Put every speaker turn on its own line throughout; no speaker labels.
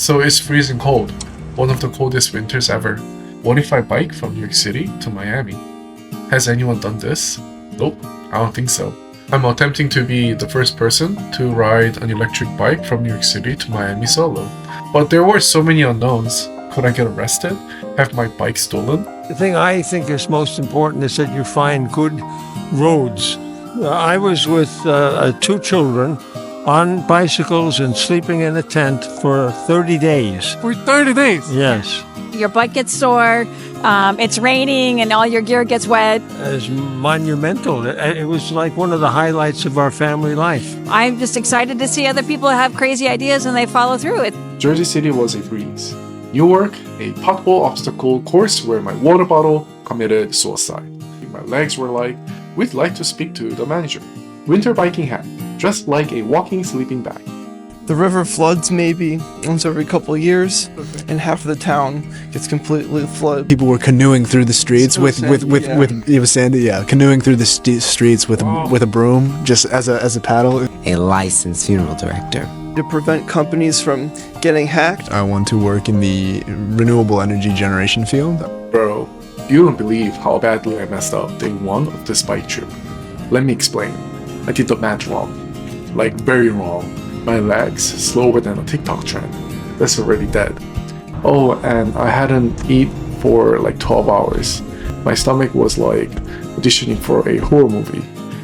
So it's freezing cold, one of the coldest winters ever. What if I bike from New York City to Miami? Has anyone done this? Nope, I don't think so. I'm attempting to be the first person to ride an electric bike from New York City to Miami solo. But there were so many unknowns. Could I get arrested? Have my bike stolen?
The thing I think is most important is that you find good roads. I was with 2 children on bicycles and sleeping in a tent for 30 days.
For 30 days?
Yes.
Your bike gets sore, it's raining, and all your gear gets wet.
It's monumental. It was like one of the highlights of our family life.
I'm just excited to see other people have crazy ideas and they follow through it.
Jersey City was a breeze. Newark, a pothole obstacle course where my water bottle committed suicide. My legs were like, we'd like to speak to the manager. Winter biking hat, dressed like a walking sleeping bag.
The river floods maybe once every couple of years, and half of the town gets completely flooded.
People were canoeing through the streets with it was sandy, yeah, canoeing through the streets with a broom, just as a paddle.
A licensed funeral director.
To prevent companies from getting hacked.
I want to work in the renewable energy generation field.
Bro, you don't believe how badly I messed up day 1 of this bike trip. Let me explain. I did the math wrong. Like, very wrong. My legs slower than a TikTok trend. That's already dead. Oh, and I hadn't eaten for like 12 hours. My stomach was like auditioning for a horror movie.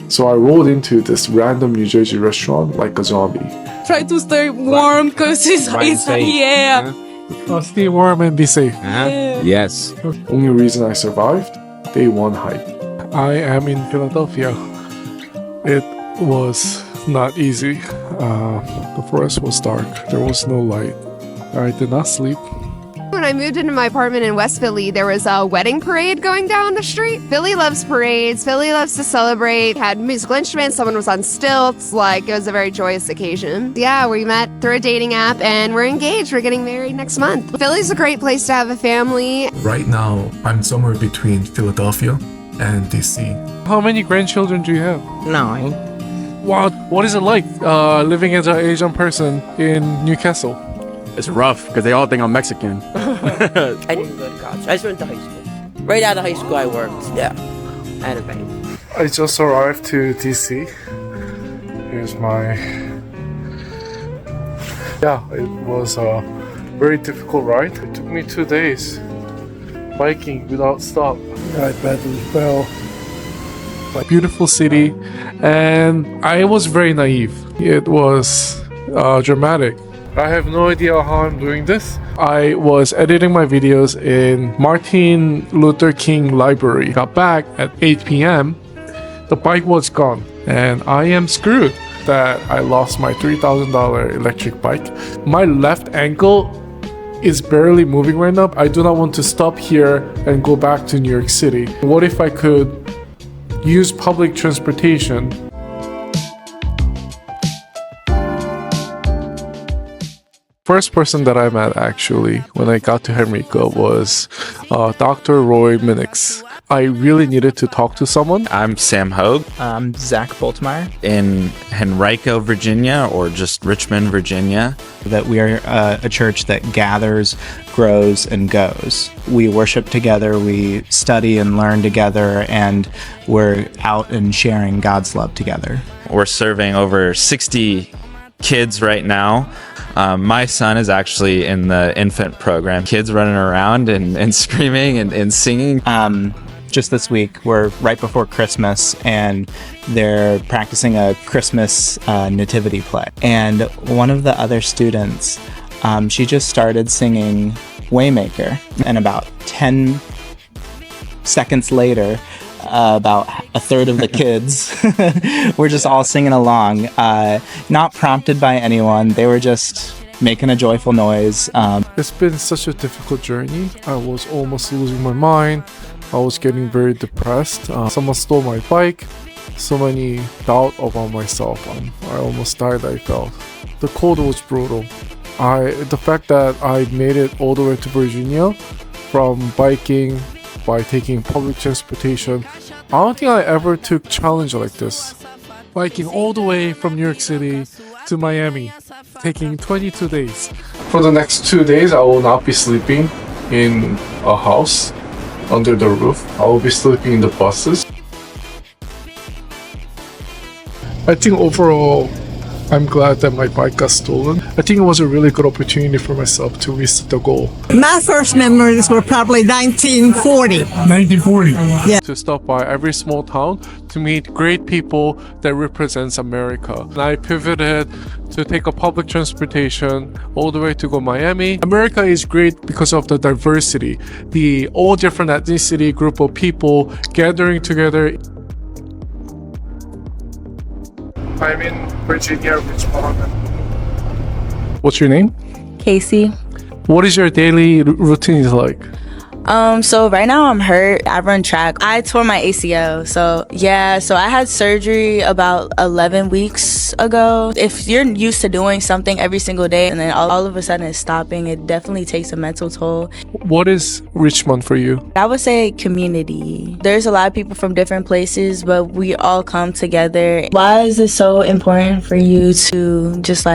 So I rolled into this random New Jersey restaurant like a zombie.
Try to stay warm because it's yeah.
Oh, stay warm and be safe.
Yeah.
Yes.
Only reason I survived? Day 1 hike.
I am in Philadelphia. It was not easy. The forest was dark. There was no light. I did not sleep.
When I moved into my apartment in West Philly, there was a wedding parade going down the street. Philly loves parades. Philly loves to celebrate. Had musical instruments. Someone was on stilts. Like, it was a very joyous occasion. Yeah, we met through a dating app and we're engaged. We're getting married next month. Philly's a great place to have a family.
Right now, I'm somewhere between Philadelphia and DC.
How many grandchildren do you have?
9.
Wow, what is it like living as an Asian person in Newcastle?
It's rough because they all think I'm Mexican.
I didn't go to college. I just went to high school. Right out of high school, I worked. Yeah. I had a bank.
I just arrived to DC. Here's my... Yeah, it was a very difficult ride. It took me 2 days biking without stop. I badly fell. Beautiful city, and I was very naive. It was dramatic. I have no idea how I'm doing this. I was editing my videos in Martin Luther King Library. Got back at 8 p.m. The bike was gone, and I am screwed that I lost my $3,000 electric bike. My left ankle is barely moving right now. I do not want to stop here and go back to New York City. What if I could use public transportation? First person that I met actually when I got to Henrico was Dr. Roy Minix. I really needed to talk to someone.
I'm Sam Hogue.
I'm Zach Boltmeyer.
In Henrico, Virginia, or just Richmond, Virginia.
That we are a church that gathers, grows, and goes. We worship together, we study and learn together, and we're out and sharing God's love together.
We're serving over 60 kids right now. My son is actually in the infant program. Kids running around and screaming and singing.
Just this week, we're right before Christmas, and they're practicing a Christmas nativity play. And one of the other students, she just started singing Waymaker. And about 10 seconds later, about a third of the kids were just all singing along, not prompted by anyone. They were just making a joyful noise.
It's been such a difficult journey. I was almost losing my mind. I was getting very depressed. Someone stole my bike. So many doubt about myself. I almost died, I felt. The cold was brutal. The fact that I made it all the way to Virginia from biking by taking public transportation, I don't think I ever took challenge like this. Biking all the way from New York City to Miami, taking 22 days. For the next 2 days, I will not be sleeping in a house under the roof. I will be sleeping in the buses. I think overall, I'm glad that my bike got stolen. I think it was a really good opportunity for myself to reset the goal.
My first memories were probably 1940.
1940? Yeah. To stop by every small town to meet great people that represents America. And I pivoted to take a public transportation all the way to go Miami. America is great because of the diversity, the all different ethnicity group of people gathering together. I'm in Virginia, Richmond. What's your name?
Casey.
What is your daily routine like?
So right now I'm hurt. I run track. I tore my ACL. So I had surgery about 11 weeks ago. If you're used to doing something every single day and then all of a sudden it's stopping, it definitely takes a mental toll.
What is Richmond for you?
I would say community. There's a lot of people from different places, but we all come together. Why is it so important for you to just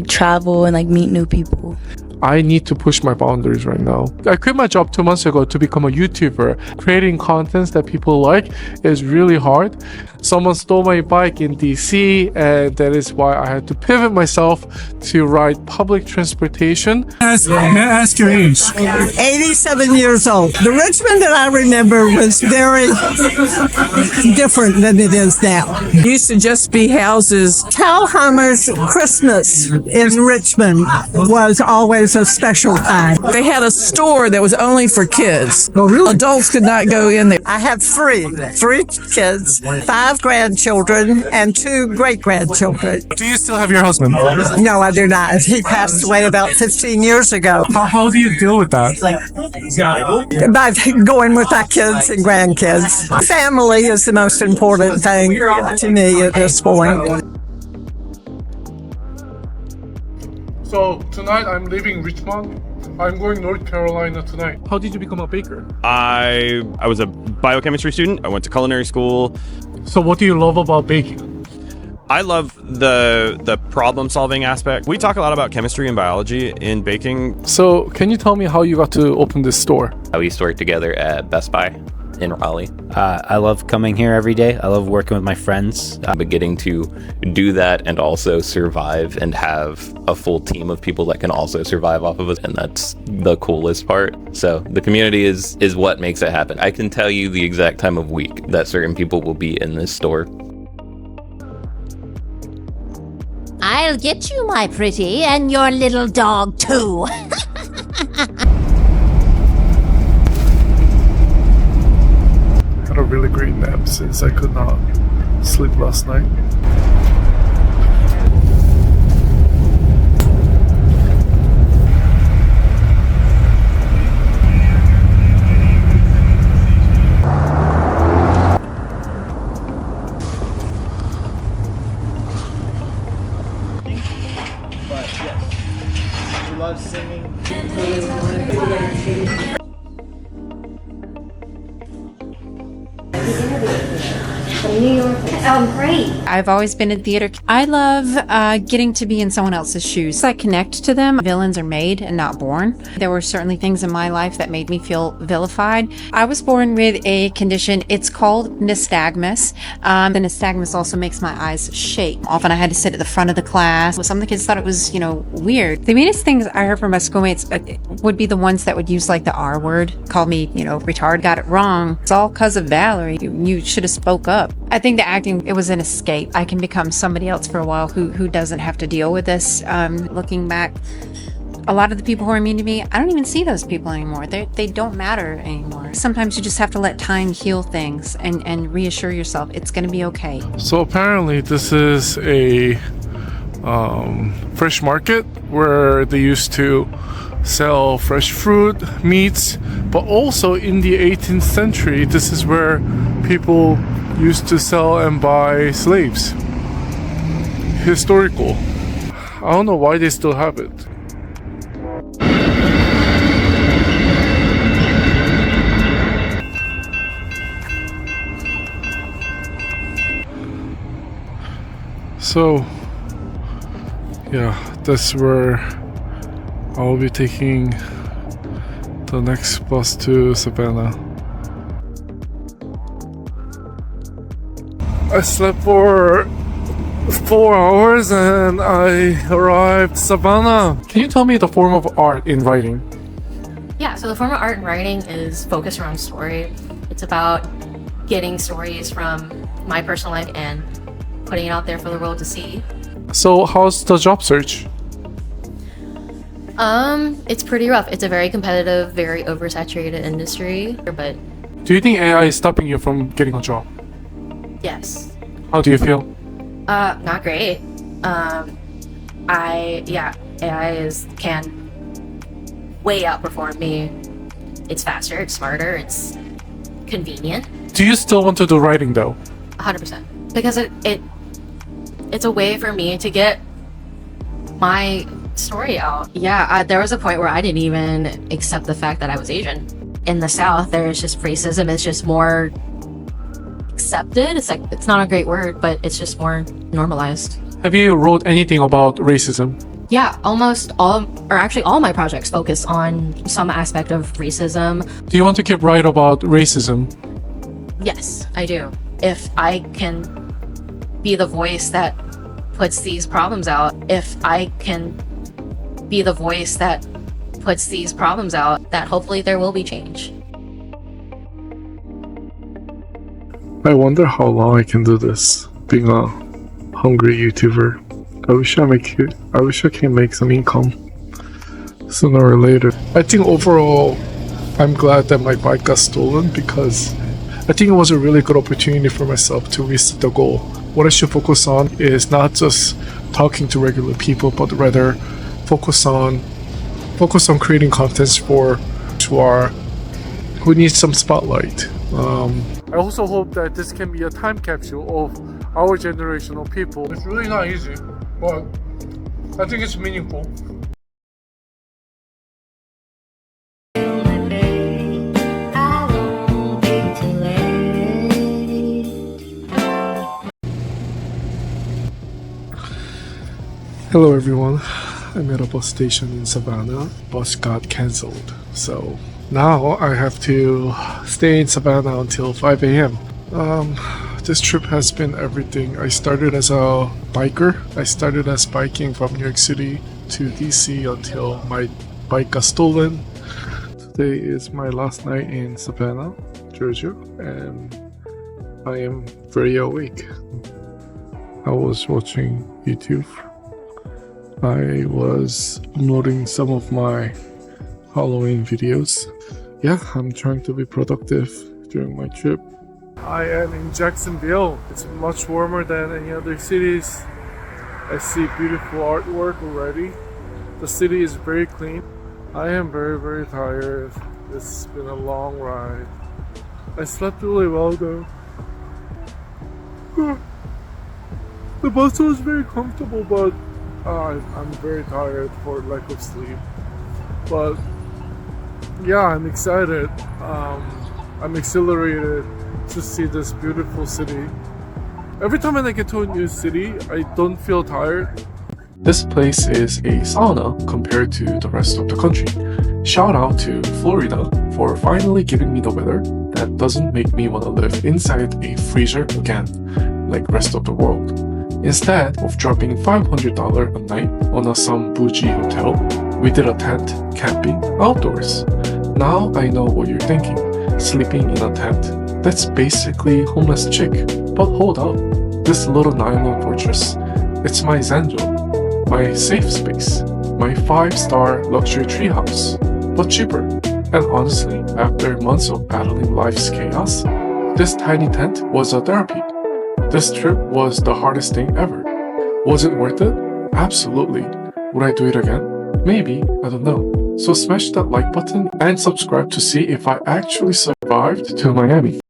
travel and meet new people?
I need to push my boundaries right now. I quit my job 2 months ago to become a YouTuber. Creating contents that people like is really hard. Someone stole my bike in DC, and that is why I had to pivot myself to ride public transportation.
May I ask your age? 87 years old. The Richmond that I remember was very different than it is now. It used to just be houses. Talhammer's Christmas in Richmond was always a special time. They had a store that was only for kids. Oh, really? Adults could not go in there. I have three kids, 5 grandchildren, and 2 great-grandchildren.
Do you still have your husband?
No, I do not. He passed away about 15 years ago.
How do you deal with that?
By going with our kids and grandkids. Family is the most important thing to me at this point.
So tonight I'm leaving Richmond. I'm going North Carolina tonight. How did you become a baker?
I was a biochemistry student. I went to culinary school.
So what do you love about baking?
I love the problem solving aspect. We talk a lot about chemistry and biology in baking.
So can you tell me how you got to open this store?
We used to work together at Best Buy in Raleigh.
I love coming here every day. I love working with my friends.
But getting to do that and also survive and have a full team of people that can also survive off of us, and that's the coolest part. So the community is what makes it happen. I can tell you the exact time of week that certain people will be in this store.
I'll get you, my pretty, and your little dog too.
A really great nap since I could not sleep last night.
But yes, she loves singing.
New York. Oh, great. I've always been in theater. I love getting to be in someone else's shoes. I connect to them. Villains are made and not born. There were certainly things in my life that made me feel vilified. I was born with a condition. It's called nystagmus. The nystagmus also makes my eyes shake. Often I had to sit at the front of the class. Some of the kids thought it was, weird. The meanest things I heard from my schoolmates would be the ones that would use the R word, call me, retard, got it wrong. It's all because of Valerie. You should have spoke up. I think the acting, it was an escape. I can become somebody else for a while who doesn't have to deal with this. Looking back, a lot of the people who are mean to me, I don't even see those people anymore. They don't matter anymore. Sometimes you just have to let time heal things and reassure yourself it's going to be okay.
So apparently this is a fresh market where they used to sell fresh fruit, meats, but also in the 18th century, this is where people used to sell and buy slaves. Historical. I don't know why they still have it. So, yeah, that's where I'll be taking the next bus to Savannah. I slept for 4 hours and I arrived Savannah.
Can you tell me the form of art in writing?
Yeah, so the form of art and writing is focused around story. It's about getting stories from my personal life and putting it out there for the world to see.
So how's the job search?
It's pretty rough. It's a very competitive, very oversaturated industry, but
Do you think AI is stopping you from getting a job?
yes.
How do you feel?
Not great. AI can way outperform me. It's faster, it's smarter, it's convenient.
Do you still want to do writing though?
100%. Because it's a way for me to get my story out. Yeah, there was a point where I didn't even accept the fact that I was Asian. In the South, there's just racism. It's just more accepted. It's like, it's not a great word, but it's just more normalized.
Have you wrote anything about racism?
Yeah, almost all, or actually all my projects focus on some aspect of racism.
Do you want to keep writing about racism?
Yes, I do. If I can be the voice that puts these problems out, that hopefully there will be change.
I wonder how long I can do this, being a hungry YouTuber. I wish I can make some income sooner or later. I think overall, I'm glad that my bike got stolen because I think it was a really good opportunity for myself to reset the goal. What I should focus on is not just talking to regular people, but rather focus on creating contents who need some spotlight. I also hope that this can be a time capsule of our generation of people. It's really not easy, but I think it's meaningful. Hello everyone, I'm at a bus station in Savannah. Bus got cancelled, so now I have to stay in Savannah until 5 a.m. This trip has been everything. I started as a biker. I started as biking from New York City to DC until my bike got stolen. Today is my last night in Savannah, Georgia, and I am very awake. I was watching YouTube. I was uploading some of my Halloween videos. Yeah, I'm trying to be productive during my trip. I am in Jacksonville. It's much warmer than any other cities. I see beautiful artwork already. The city is very clean. I am very, very tired. It's been a long ride. I slept really well though. The bus was very comfortable, but I'm very tired for lack of sleep. But yeah, I'm excited. I'm exhilarated to see this beautiful city. Every time when I get to a new city, I don't feel tired. This place is a sauna compared to the rest of the country. Shout out to Florida for finally giving me the weather that doesn't make me want to live inside a freezer again, like rest of the world. Instead of dropping $500 a night on some bougie hotel, we did a tent camping outdoors. Now I know what you're thinking. Sleeping in a tent. That's basically homeless chick. But hold up. This little nylon fortress, it's my zen zone, my safe space, my 5-star luxury treehouse, but cheaper. And honestly, after months of battling life's chaos, this tiny tent was a therapy. This trip was the hardest thing ever. Was it worth it? Absolutely. Would I do it again? Maybe, I don't know. So smash that like button and subscribe to see if I actually survived to Miami.